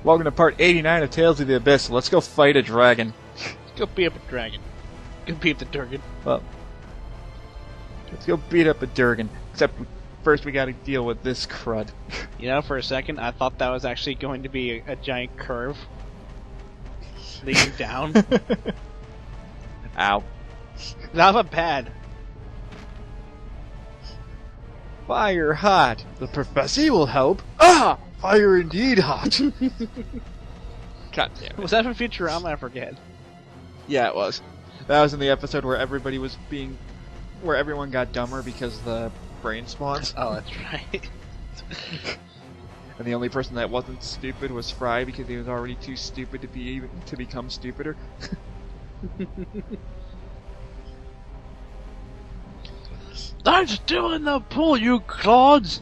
Welcome to part 89 of Tales of the Abyss. Let's go fight a dragon. Let's go beat up a dragon. Go beat up the Durgan. Well, let's go beat up a Durgan. Except first we gotta deal with this crud. You know, for a second, I thought that was actually going to be a giant curve leading down. Ow. Not bad. Fire hot. The professor will help. Ah! Fire indeed hot. God damn it. Was that from Futurama? I forget. Yeah, it was. That was in the episode where everybody was being... where everyone got dumber because the brain spawns. Oh, that's right. And the only person that wasn't stupid was Fry because he was already too stupid to become stupider. I'm still in the pool, you clods!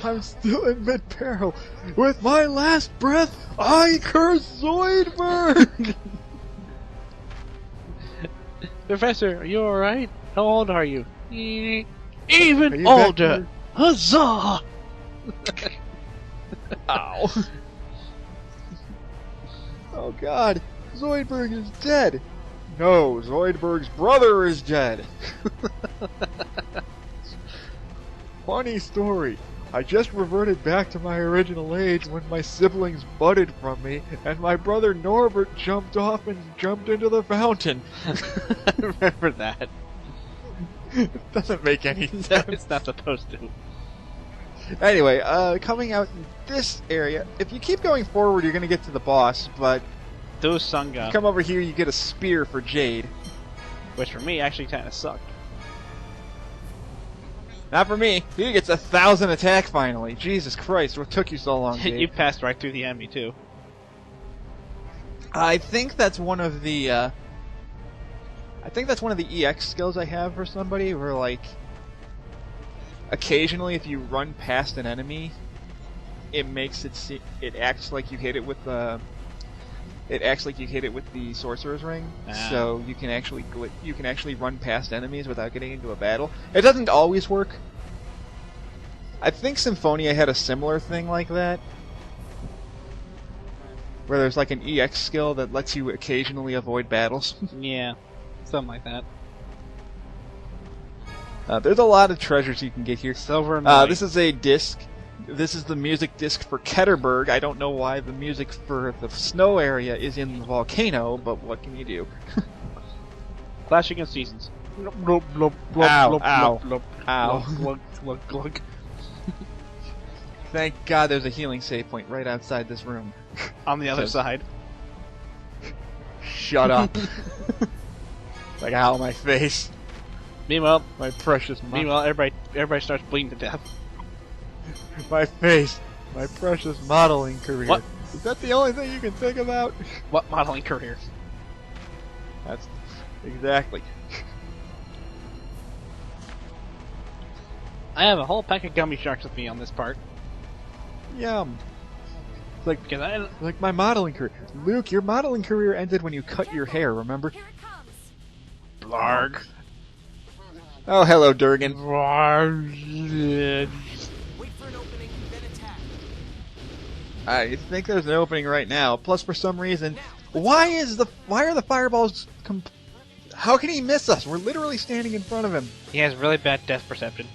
I'm still in mid-peril. With my last breath, I curse Zoidberg! Professor, are you alright? How old are you? Even older! Huzzah! Ow. Oh god, Zoidberg is dead! No, Zoidberg's brother is dead! Funny story. I just reverted back to my original age when my siblings budded from me, and my brother Norbert jumped off and jumped into the fountain. I remember that. It doesn't make any sense. No, it's not supposed to. Anyway, coming out in this area, if you keep going forward, you're going to get to the boss, but Those Sunga, you come over here, you get a spear for Jade. which for me actually kind of sucked. Not for me. He gets 1,000 attack finally. Jesus Christ, what took you so long, Jade? You passed right through the enemy too. I think that's one of the, EX skills I have for somebody, where, like, occasionally if you run past an enemy, it makes it it acts like you hit it with the... It acts like you hit it with the Sorcerer's Ring, so you can actually run past enemies without getting into a battle. It doesn't always work. I think Symphonia had a similar thing like that, where there's like an EX skill that lets you occasionally avoid battles. Yeah, something like that. There's a lot of treasures you can get here. Silver and this is a disc. This is the music disc for Ketterberg. I don't know why the music for the snow area is in the volcano, but what can you do? Clashing of Seasons. Ow, ow, ow. Glug, glug, glug. Thank God there's a healing save point right outside this room. On the other side. Shut up. Like, ow, my face. Meanwhile, My precious everybody starts bleeding to death. My face. My precious modeling career. What? Is that the only thing you can think about? What modeling career? That's... exactly. I have a whole pack of gummy sharks with me on this part. Yum. It's like, Because I... like my modeling career. Luke, your modeling career ended when you cut your hair, remember? Blarg. Oh, hello, Durgan. I think there's an opening right now. Plus, for some reason, why are the fireballs? How can he miss us? We're literally standing in front of him. He has really bad depth perception.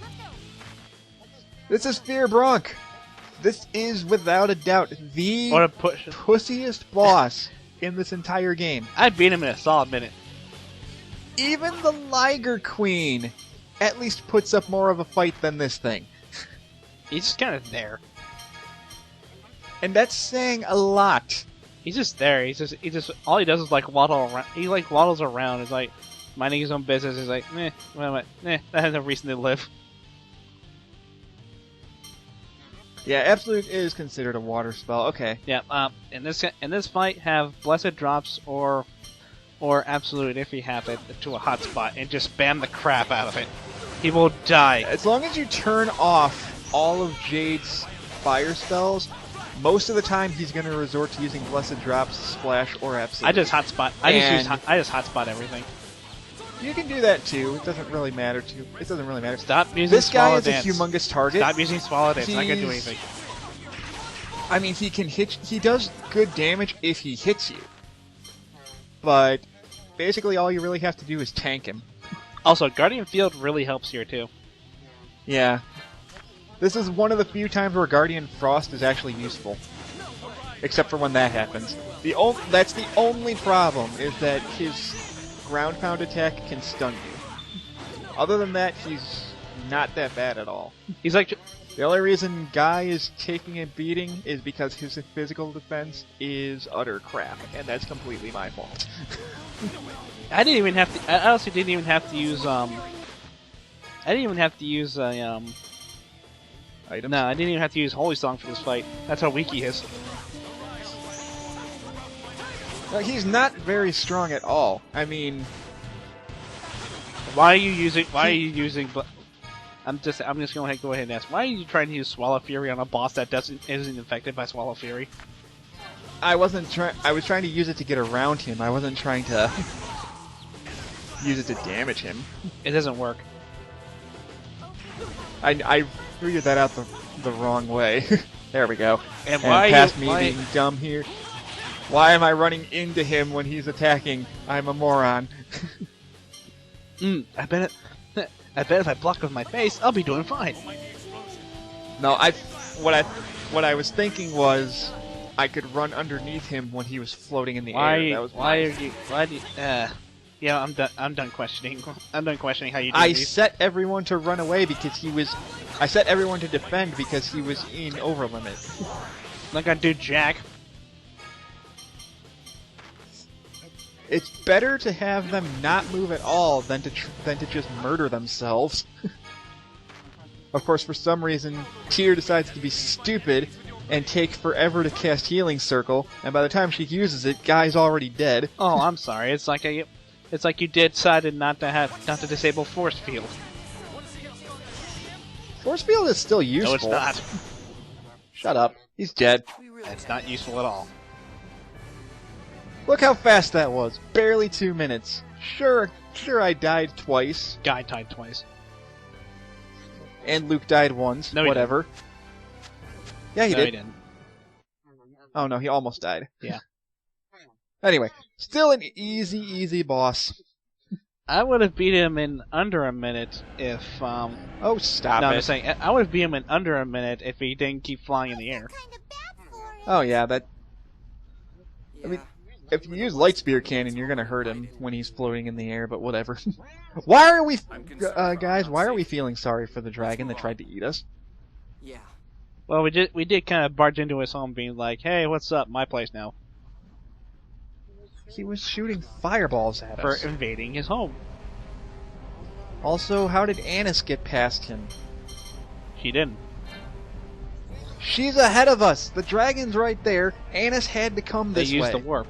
This is Fear Bronk. This is without a doubt the What a push. pussiest boss in this entire game. I beat him in a solid minute. Even the Liger Queen at least puts up more of a fight than this thing. He's just kind of there. And that's saying a lot. He's just there. He just all he does is like waddle around. He like waddles around. He's like minding his own business. He's like, that has no reason to live. Yeah, Absolute is considered a water spell. Okay. Yeah. In this fight, have Blessed Drops or Absolute if you have it to a hot spot and just spam the crap out of it. He will die. As long as you turn off all of Jade's fire spells, most of the time he's going to resort to using Blessed Drops, Splash, or Absolute. I just hotspot. I just hotspot everything. You can do that too. It doesn't really matter. Stop using This guy Swallow is Dance. a humongous target. Stop using Swallow Dance. It's not gonna do He's- anything. I mean, he can hit. He does good damage if he hits you. But basically, all you really have to do is tank him. Also, Guardian Field really helps here too. Yeah. This is one of the few times where Guardian Frost is actually useful. Except for when that happens. That's the only problem, is that his ground pound attack can stun you. Other than that, he's not that bad at all. He's like, The only reason Guy is taking a beating is because his physical defense is utter crap, and that's completely my fault. I didn't even have to. I honestly didn't even have to use. I didn't even have to use Items? No, I didn't even have to use Holy Song for this fight. That's how weak he is. No, he's not very strong at all. I mean, Why are you using? Why are you using? I'm just going to go ahead and ask. Why are you trying to use Swallow Fury on a boss that isn't affected by Swallow Fury? I was trying to use it to get around him. I wasn't trying to use it to damage him. It doesn't work. I figured that out the wrong way. There we go. And why past you, me why, being dumb here. Why am I running into him when he's attacking? I'm a moron. I bet if I block with my face, I'll be doing fine. No, what I was thinking was I could run underneath him when he was floating in the air. That was yeah, I'm done questioning. I'm done questioning how you do I these. set everyone to run away because I set everyone to defend because he was in overlimit. I'm not gonna do jack. It's better to have them not move at all than to just murder themselves. Of course, for some reason, Tyr decides to be stupid and take forever to cast Healing Circle, and by the time she uses it, Guy's already dead. Oh, I'm sorry. It's like you decided not to disable Force Field. Force Field is still useful. No, it's not. Shut up. He's dead. It's not useful at all. Look how fast that was. Barely 2 minutes. Sure I died twice. Guy died twice. And Luke died once. No, he whatever. Yeah, he No, did. he didn't. Oh no, he almost died. Yeah. Anyway, still an easy boss. I would have beat him in under a minute if Oh, stop No, it. I'm just saying I would have beat him in under a minute if he didn't keep flying in the air. Oh yeah, that... I mean, if you use Light Spear Cannon, you're gonna hurt him when he's floating in the air, but whatever. Why are we... guys, why are we feeling sorry for the dragon that tried to eat us? Yeah. Well, we did kind of barge into his home, being like, "Hey, what's up? My place now." He was shooting fireballs at For us. invading his home. Also, how did Annis get past him? She didn't. She's ahead of us! The dragon's right there. Annis had to come They this used way. the warp.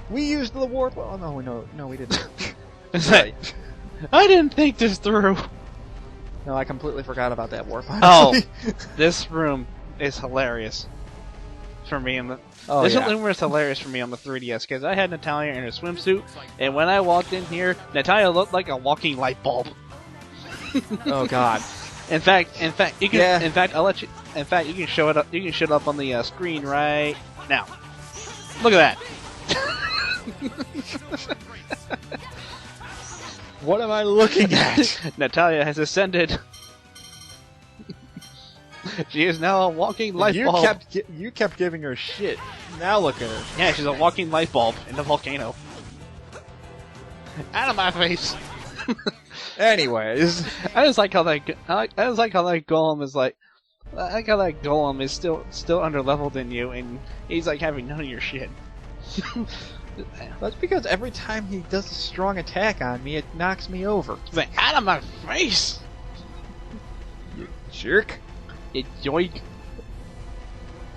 We used the warp... Oh, no, we didn't. Right. I didn't think this through. No, I completely forgot about that warp. Oh, honestly. this room is hilarious for me. Oh, This yeah. room was hilarious for me on the 3DS because I had Natalia in a swimsuit, and when I walked in here, Natalia looked like a walking light bulb. Oh God. In fact, you can. Yeah. In fact, I'll let you. In fact, you can show it up. You can show it up on the screen right now. Look at that. What am I looking at? Natalia has ascended. She is now a walking light bulb. You kept giving her shit. Now look at her. Yeah, she's a walking light bulb in the volcano. Out of my face. Anyways, I just like how that golem is like. I like how that golem is still underleveled in you, and he's like having none of your shit. that's because every time he does a strong attack on me, it knocks me over. He's like, out of my face, You jerk. you yoink.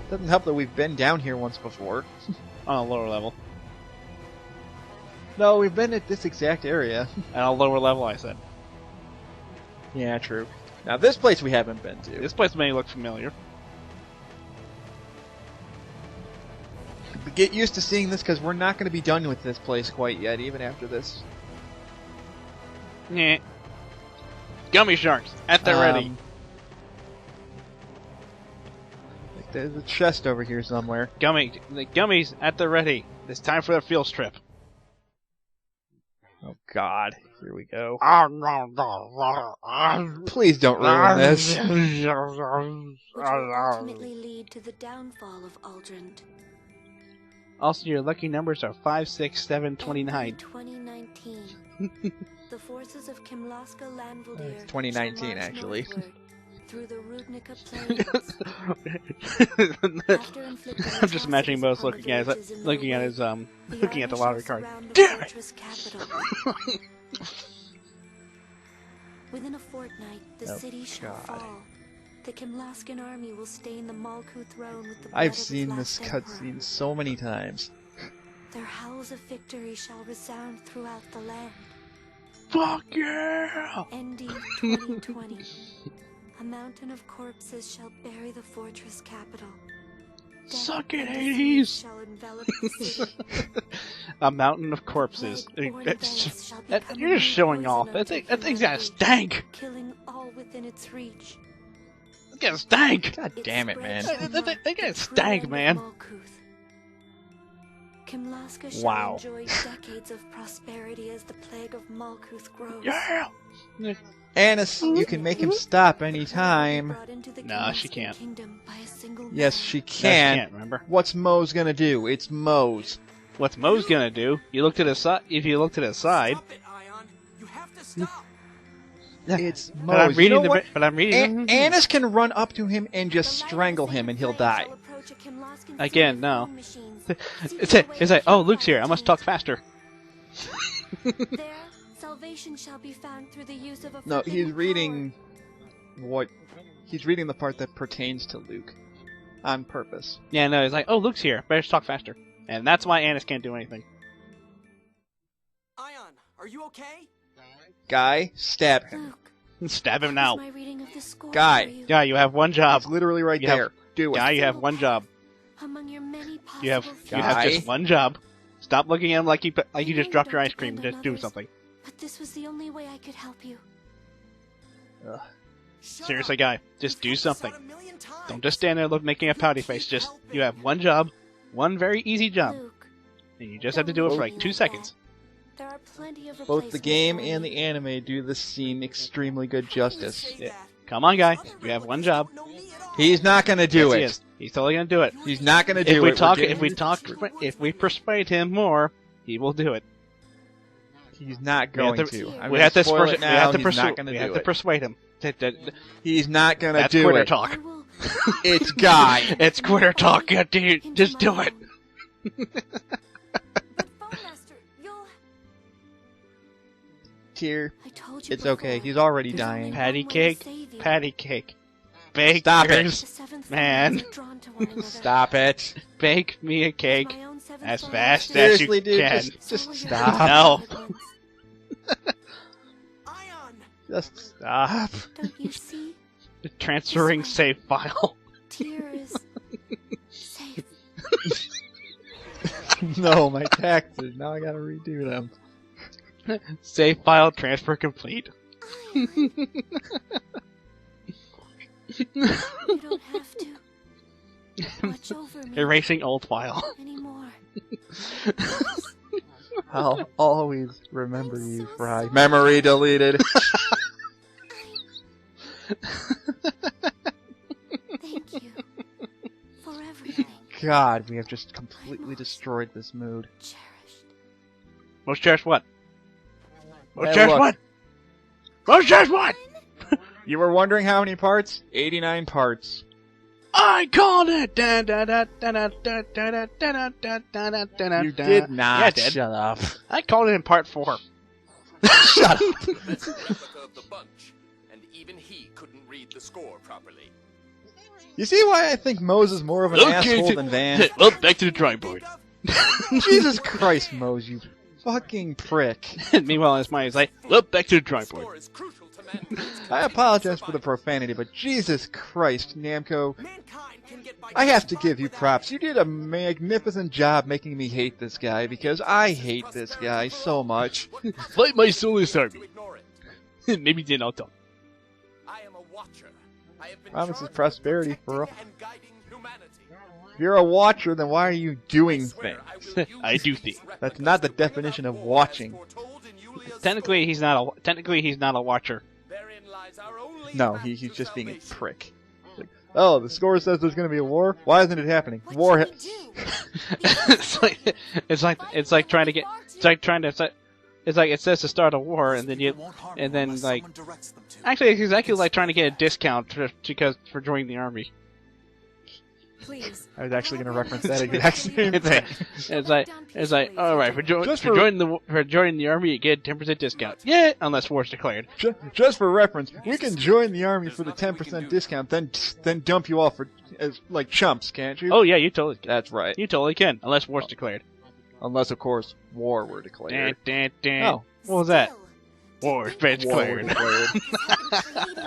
Doesn't help that we've been down here once before. On a lower level. No, we've been at this exact area. At a lower level, I said. Yeah, true. Now this place we haven't been to. This place may look familiar. Get used to seeing this, because we're not going to be done with this place quite yet, even after this. Yeah. Gummy sharks at the ready. There's a chest over here somewhere. The gummies at the ready. It's time for the field trip. Oh God, here we go. Please don't ruin this. Which will ultimately lead to the downfall of Aldrand. Also, your lucky numbers are 5, 6, 7, 29. In 2019, the forces of Kimlaska Landvaldir It's 2019, shall march actually. northward through the Rudnica Plains. After inflicting I'm just imagining Mo's losses looking at upon his, the villages in looking at Norway, his, the looking at the army lottery shall card. surround the Damn it! fortress capital. Within a fortnight, the Oh, city shall God. fall. The Kimlaskan army will stain the Malkuth throne with the blood I've of its seen this last emperor. cutscene so many times. Their howls of victory shall resound throughout the land. Fuck yeah! ND 2020. A mountain of corpses shall bury the fortress capital. Death Suck it, and Hades! disease shall envelop the city. A mountain of corpses. Plague-borne events shall You're become just a showing off. poison That thing's got a unto stank. killing all within its reach. It's got a stank. God It damn it, man. spreads They- to they- mark they got the a true stank, end of man. Malkuth. Kimlaska shall Wow. enjoy decades of prosperity as the plague of Malkuth grows. Yeah. Annis, you can make him stop anytime. Nah, she can't. Yes, she I can. can't remember. What's Mo's gonna do? It's Mo's. What's Mo's gonna do? You look to the side. If you look to the side, Stop it, Ion. You have to stop. It's Mo's. but I'm You reading know the. what? But I'm reading. Annis can run up to him and just strangle him, and he'll die. Again, no. It's like, oh, Luke's here. I must talk faster. There, salvation shall be found through the use of a No, he's forbidden reading what? He's reading the part that pertains to Luke, on purpose. Yeah, no, it's like, oh, Luke's here. Better talk faster. And that's why Annis can't do anything. Ion, are you okay? Guy, stab power. him. Luke, Stab him how now. was my reading of the score Guy. for you? Guy, you have one job. It's literally right You have- there. Do it. Guy, you have one job. Among your many You have possible you have Guy. just one job. Stop looking at him like you just dropped your ice cream. Depend Just on do others. something. But this was the only way I could help you. Shut Seriously, up. guy, just You've do helped us something. out a million times. Don't just stand there making a pouty face. Just you have one job, one very easy job, Luke, and you just have to do it for like 2 seconds. there are plenty of Both the replacements game for and me. the anime do this scene extremely good justice. Say Yeah. that. Come on, guy, Other you have one villains job. don't know me at all. He's not gonna do Yes, it. he is. He's totally gonna do it. He's not gonna If do we it. talk, We're getting- if we persuade him more, he will do it. He's not We have going to- to. I'm We gonna have to spoil it now. He's not gonna we do have to it. persuade him. He's not gonna That's do quitter it. talk. I will It's Guy. It's quitter talk. God, dude, into just my do it. own. But Bowmaster, you'll... Tear. I told you It's okay. before. He's already There's only dying. one Patty way to cake, save you. patty cake. Bake Stop it. The yours, seventh man. flames are drawn to one another. Stop it. bake me a cake My own seventh as flame fast is as you Seriously, dude, can. just So will stop. your No. beloved ones. Ion. Just stop. Don't you see? Transferring This way. save file. Tear is safe. No, my taxes. Now I gotta redo them. Save file transfer complete. You don't have to watch over me Erasing old file. anymore. I'll always remember I'm you, so Fry. sorry. Memory deleted. Thank you for everything. God, we have just completely destroyed this mood. Cherished. Most cherished what? Most Hey, cherished look. what? Most cherished what? You were wondering how many parts? 89 parts. I called it! You did not. Yeah, I did. Shut up. I called it in part 4. Shut up. That's the arbiter of the bunch, and even he couldn't read the score properly. You see why I think Mose is more of an asshole than Van? Well, back to the drawing board. Jesus Christ, Mose, you fucking prick. Meanwhile, his mind is like, well, back to the drawing board. Score is crucial to I apologize for the profanity, but Jesus Christ, Namco, Mankind can get by I have to give you props. You did a magnificent job making me hate this guy, because I hate this guy so much. Fight my soulless army. To ignore it. Maybe then I'll talk. I am a watcher. I have been Promises charged with prosperity for protecting and guiding humanity. If you're a watcher, then why are you doing Swear things? I will use I do these things. replicas That's not the to bring definition about of war watching. as foretold in Yulia's Technically, story. he's not a watcher. Therein lies our only No, path he's to just being a salvation. prick. Like, oh, the score says there's going to be a war. Why isn't it happening? What War. should we do? it's like trying to get. It's like trying to. It's like it says to start a war, and then like. Actually, it's exactly like trying to get a discount for joining the army. Please. I was actually going to reference that exact same It's thing. like it's like all right for Just joining the army you get a 10% discount. Yeah, unless war's declared. Just for reference, we can join the army for the 10% discount, then dump you off as like chumps, can't you? Oh yeah, you totally can. That's right. You totally can, unless war's declared. Unless, of course, war were declared. Oh, what was that? War's been War were declared. declared.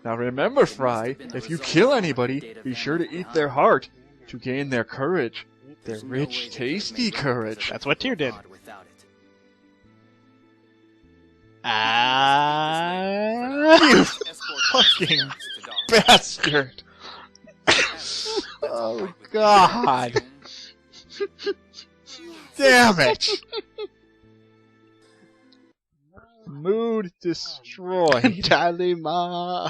Now remember, Fry, if you kill anybody, be sure to eat their heart to gain their courage. Their rich, tasty courage. That's what Tyr did. You fucking bastard! Oh, God! Damn it! Mood destroyed. Dalima!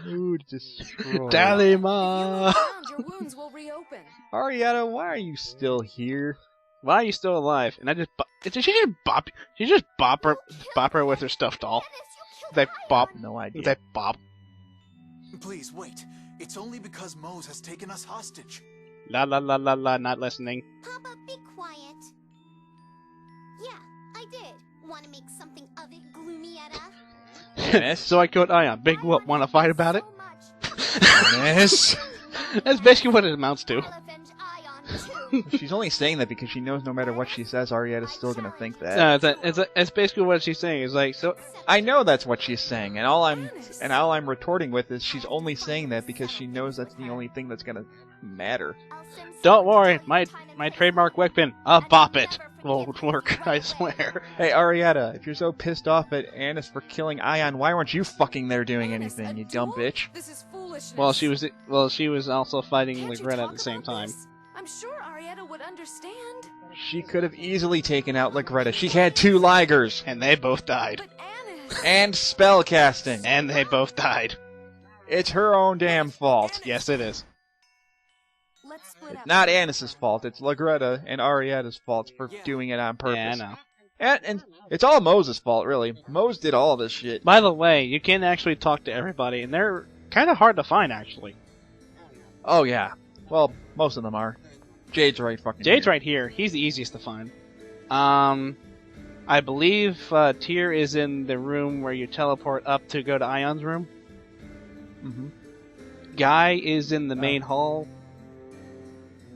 Mood destroyed. Dalima! Your wounds will reopen. Ariana, why are you still here? Why are you still alive? And I just she just bop her with her stuffed doll. They bop. No idea. They bop. Please wait. It's only because Mose has taken us hostage. La la la la la. Not listening. Papa, be quiet. Yeah, I did. Want to make something of it, Gloomietta? Yes. So I killed Ion. Big whoop. Want to fight about it? Yes. That's basically what it amounts to. I'll avenge Ion too. She's only saying that because she knows no matter what she says, Ariada's still gonna think that. It's basically what she's saying. It's like so. I know that's what she's saying, and all I'm retorting with is she's only saying that because she knows that's the only thing that's gonna matter. Don't worry, my trademark weapon, a bop it, will work. I swear. Hey Ariada, if you're so pissed off at Annis for killing Ion, why weren't you fucking there doing Annis, anything, a you dumb duel? bitch? This is foolishness. She was also fighting Can't you Legretta talk at the same about time. this? I'm sure Arietta would understand. She could have easily taken out Legretta. She had 2 Ligers And they both died. But Annis. and spellcasting. And they both died. It's her own damn fault. Yes, it is. Let's split It's up. not Annis's fault. It's Legretta and Ariada's fault for doing it on purpose. Yeah, I know. And it's all Moses' fault, really. Mose did all this shit. By the way, you can actually talk to everybody, and they're kind of hard to find, actually. Oh, yeah. Well, most of them are. Jade's right fucking Jade's here. right here. He's the easiest to find. I believe Tyr is in the room where you teleport up to go to Ion's room. Mm-hmm. Guy is in the main hall.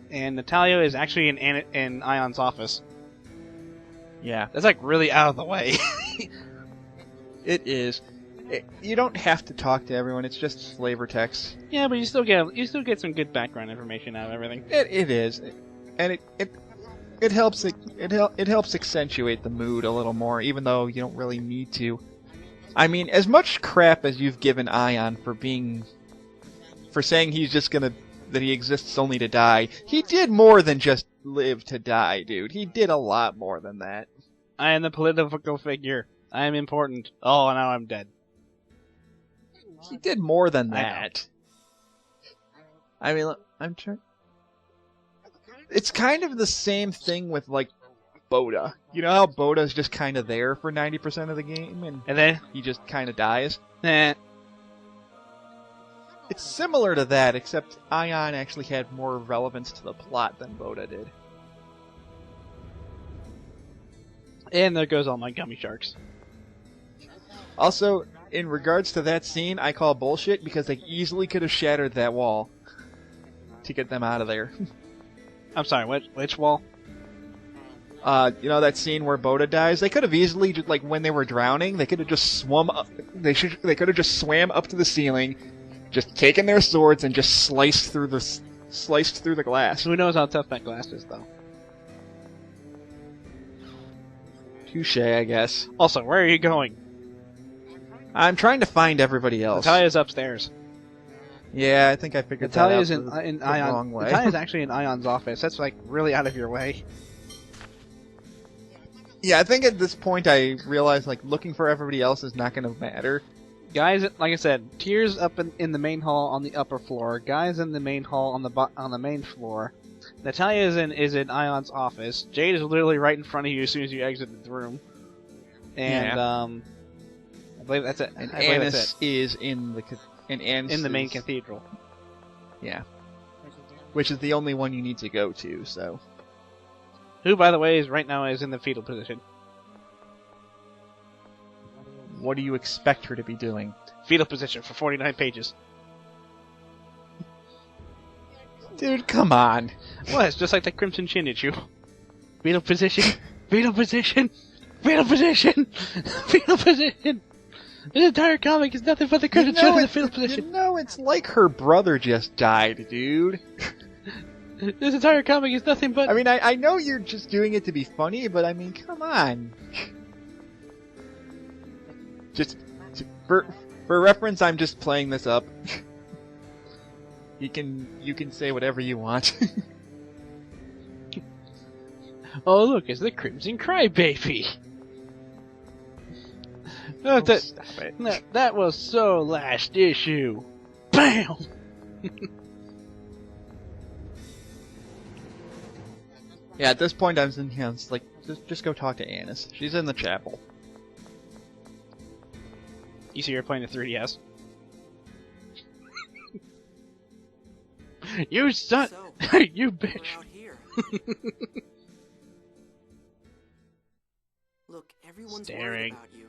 And Natalia is actually in Ion's office. Yeah, That's like really out of the way. it is. You don't have to talk to everyone. It's just flavor text. Yeah, but you still get some good background information out of everything. It is, and it helps it helps accentuate the mood a little more, even though you don't really need to. I mean, as much crap as you've given Ion for saying that he exists only to die, he did more than just live to die, dude. He did a lot more than that. I am the political figure. I am important. Oh, now I'm dead. He did more than I know. that. I mean, look, I'm trying. It's kind of the same thing with like Boda. You know how Boda's just kind of there for 90% of the game, and And then, he just kind of dies. eh, It's similar to that, except Ion actually had more relevance to the plot than Boda did. and there goes all my gummy sharks. Also, in regards to that scene, I call bullshit because they easily could have shattered that wall to get them out of there. I'm sorry, which wall? You know that scene where Boda dies? They could have easily, just, like when they were drowning, they could have just swum up. They could have just swam up to the ceiling, just taken their swords and just sliced through the glass. Who knows how tough that glass is, though? Touche, I guess. Also, where are you going? I'm trying to find everybody else. Natalia's upstairs. Yeah, I think I figured Natalia's that out in the Ion. wrong way. Natalia's actually in Ion's office. That's like really out of your way. Yeah, I think at this point I realized like looking for everybody else is not going to matter. Guys, like I said, Tears up in the main hall on the upper floor. Guys in the main hall on the main floor. Natalia is in Ion's office. Jade is literally right in front of you as soon as you exit the room. And I believe that's it. And I believe Annis that's it. is in the main cathedral. Yeah, which is the only one you need to go to. So, who, by the way, is right now in the fetal position. what do you expect her to be doing? Fetal position for 49 pages. Dude, come on. Well, it's just like the Crimson Chin issue. Fetal position. Fetal position. Fetal position. Fetal position. This entire comic is nothing but the Crimson Chin in the fetal position. You know, it's like her brother just died, dude. This entire comic is nothing but... I mean, I know you're just doing it to be funny, but I mean, come on. Just for reference, I'm just playing this up. You can say whatever you want. Oh, look, it's the Crimson Crybaby. Oh, Stop it. that was so last issue. Bam! Yeah, at this point, I'm thinking, it's like, just go talk to Annis. She's in the chapel. You see, you're playing the 3DS. You son! So, You bitch! out here. Look, everyone's Staring. worried about you.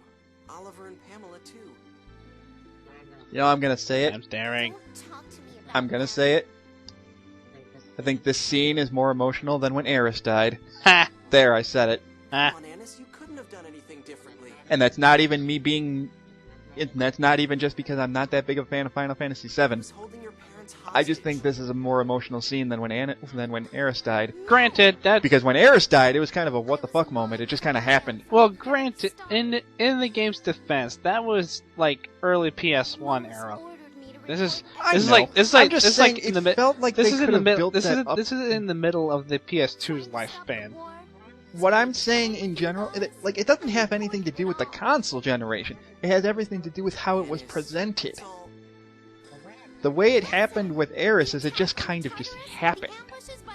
Oliver and Pamela too. You know, I'm gonna say it. I'm staring. Don't talk to me about I'm gonna say it. I think this scene is more emotional than when Eris died. Ha! There, I said it. Ah. Come on, Annis, you couldn't have done anything differently. And that's not even me being... That's not even just because I'm not that big of a fan of Final Fantasy VII. Was holding your parents hostage. I just think this is a more emotional scene than when Eris died. Granted, that... Because when Eris died, it was kind of a what the fuck moment. It just kind of happened. Well, granted, in the game's defense, that was like early PS1 era. This is I'm just saying, in the it felt like they could have built that up. This is in the middle of the PS2's lifespan. What I'm saying in general, it doesn't have anything to do with the console generation. It has everything to do with how it was presented. The way it happened with Eris is it just kind of just happened.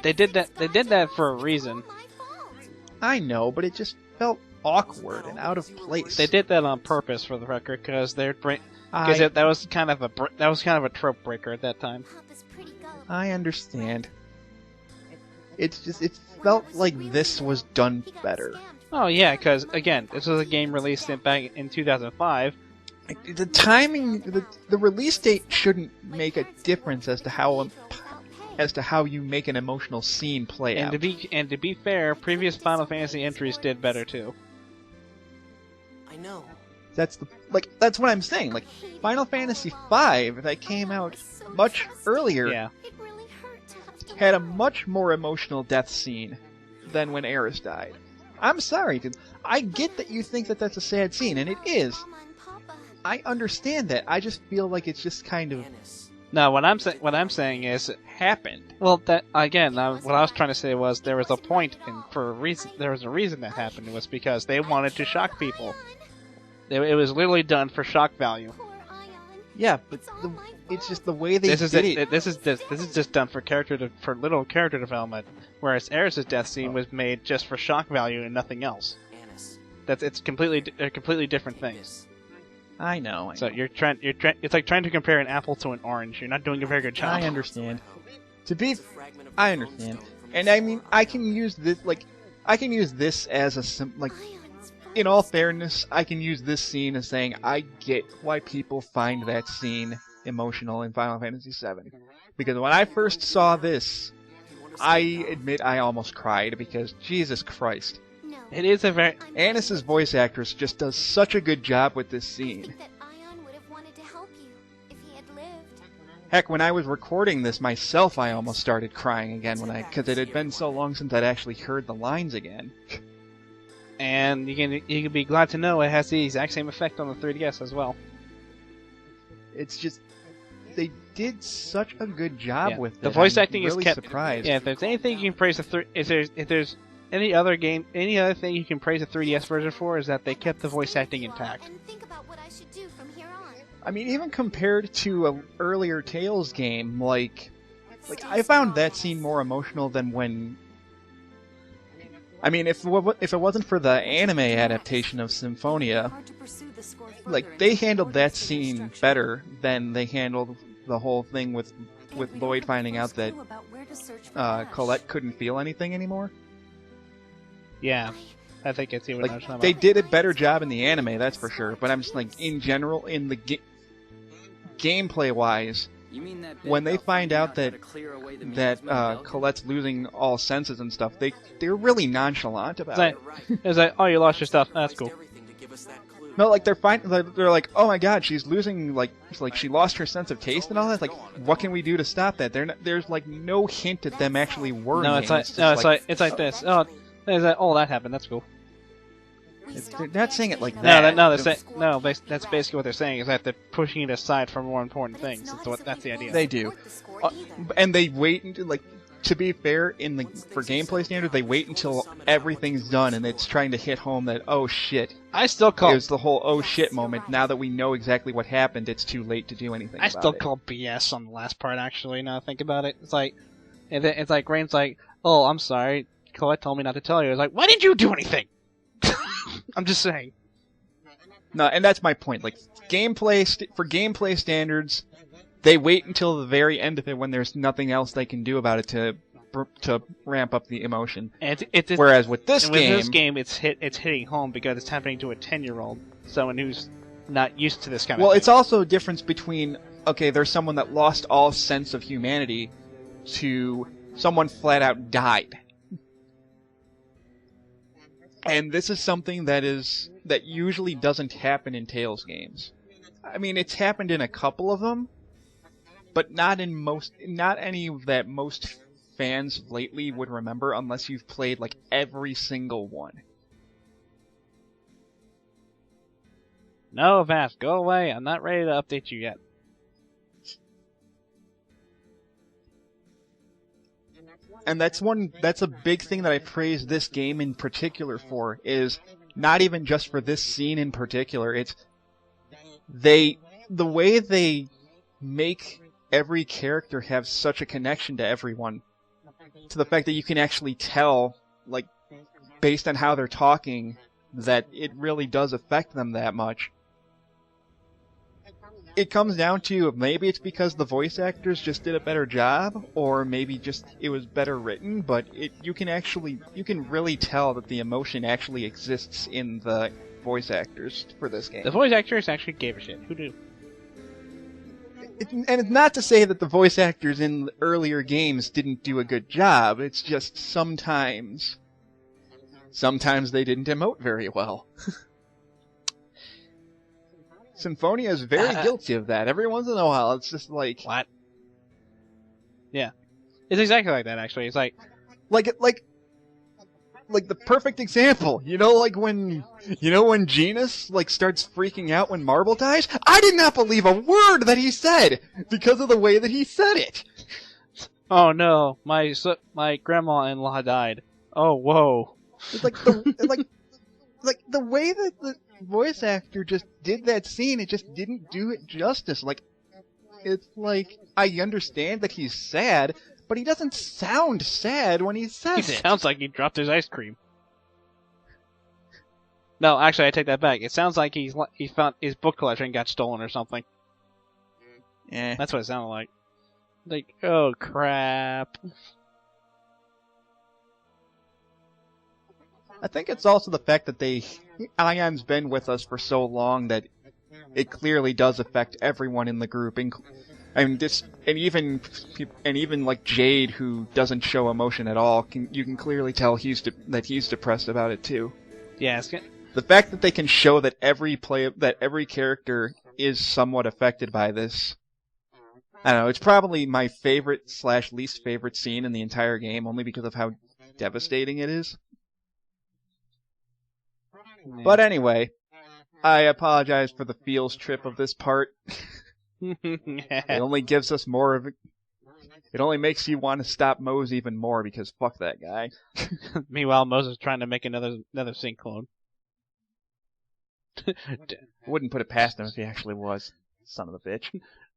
They did that for a reason. I know, but it just felt awkward and out of place. They did that on purpose, for the record, because that was kind of a trope breaker at that time. I understand. It's just, it felt like this was done better. Oh yeah, because again, this was a game released back in 2005. The timing, the release date shouldn't make a difference as to how you make an emotional scene play out. And to be fair, previous Final Fantasy entries did better too. I know. That's what I'm saying. Like Final Fantasy V, that came out much earlier, Yeah. had a much more emotional death scene than when Eris died. I'm sorry, dude. I get that you think that that's a sad scene, and it is. I understand that. I just feel like it's just kind of Annis. No, what I'm saying is, happened. well, that again, what I was trying to say was there was a point, and for a reason, there was a reason that happened. It was because they wanted to shock people. It was literally done for shock value. Yeah, but it's just the way they did it. This is just done for little character development, whereas Eris's death scene was made just for shock value and nothing else. Annis. They're completely different things. I know. So it's like trying to compare an apple to an orange. You're not doing a very good job. I understand. I understand. And I mean, I can use this as a in all fairness, I can use this scene as saying I get why people find that scene emotional in Final Fantasy VII. Because when I first saw this, I admit I almost cried because, Jesus Christ. It is a very... Annis's voice actress just does such a good job with this I scene. think that Ion would have wanted to help you if he had lived. Heck, when I was recording this myself, I almost started crying again because it had been so long since I'd actually heard the lines again. And you can be glad to know it has the exact same effect on the 3DS as well. It's just they did such a good job with it. The voice I'm acting really is kept. surprised. Yeah, if there's anything you can praise if there's any other thing you can praise the 3DS version for is that they kept the voice acting intact. And think about what I should do from here on. I mean, even compared to an earlier Tales game, like I found that scene more emotional than when. I mean, if it wasn't for the anime adaptation of Symphonia, like they handled that scene better than they handled the whole thing with Lloyd finding out that Colette couldn't feel anything anymore. Yeah, I think it's even. Like they did a better job in the anime, that's for sure. But I'm just like in general, in the gameplay wise, when they find out that Colette's losing all senses and stuff, they're really nonchalant about it. It's like, oh, you lost your stuff. That's cool. No, like they're like, oh my god, she's losing like she lost her sense of taste and all that. Like, what can we do to stop that? There's like no hint at them actually worrying. No, it's like this. Oh, that happened. That's cool. They're not saying it like that. That's basically what they're saying is that they're pushing it aside for more important things. That's the idea. They do, and they wait until like. To be fair, for gameplay standards, they wait until everything's done and it's trying to hit home that oh shit. I still call it was the whole oh shit moment. Now that we know exactly what happened, it's too late to do anything. I still call BS on the last part. Actually, now I think about it, it's like Rain's like, oh, I'm sorry, Colette told me not to tell you. It's like, why didn't you do anything? I'm just saying. No, and that's my point. Like for gameplay standards. They wait until the very end of it when there's nothing else they can do about it to ramp up the emotion. And whereas with this game, it's hitting home because it's happening to a 10-year-old, someone who's not used to this kind of thing. Well, it's also a difference between there's someone that lost all sense of humanity to someone flat out died. And this is something that usually doesn't happen in Tales games. I mean, it's happened in a couple of them. But not any that most fans lately would remember unless you've played like every single one. No, Vast, go away. I'm not ready to update you yet. And that's a big thing that I praise this game in particular for, is not even just for this scene in particular, it's the way they make every character have such a connection to everyone, to the fact that you can actually tell, like, based on how they're talking, that it really does affect them that much. It comes down to, maybe it's because the voice actors just did a better job, or maybe just it was better written, but you can really tell that the emotion actually exists in the voice actors for this game. The voice actors actually gave a shit. Who knew? And it's not to say that the voice actors in the earlier games didn't do a good job, it's just sometimes they didn't emote very well. Symphonia is very guilty of that. Every once in a while, it's just like... What? Yeah. It's exactly like that, actually. It's like the perfect example, when Genus, starts freaking out when Marble dies? I did not believe a word that he said, because of the way that he said it! Oh no, my grandma-in-law died. Oh, whoa. It's like the way that the voice actor just did that scene, it just didn't do it justice. It's like, I understand that he's sad, but he doesn't sound sad when he says it. He sounds like he dropped his ice cream. No, actually, I take that back. It sounds like he found his book collection got stolen or something. Yeah, that's what it sounded like. Like, oh crap. I think it's also the fact that Ion's been with us for so long that it clearly does affect everyone in the group. I mean, and even like Jade, who doesn't show emotion at all, you can clearly tell that he's depressed about it too. Yeah, the fact that they can show that every character is somewhat affected by this. I don't know. It's probably my favorite / least favorite scene in the entire game, only because of how devastating it is. Yeah. But anyway, I apologize for the feels trip of this part. It only gives us more of it. It only makes you want to stop Mose even more because fuck that guy. Meanwhile, Moses is trying to make another sync clone. Wouldn't put it past him if he actually was. Son of a bitch.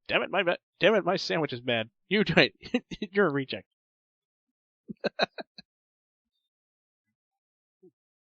Damn it, my sandwich is bad. You do it. You're a reject.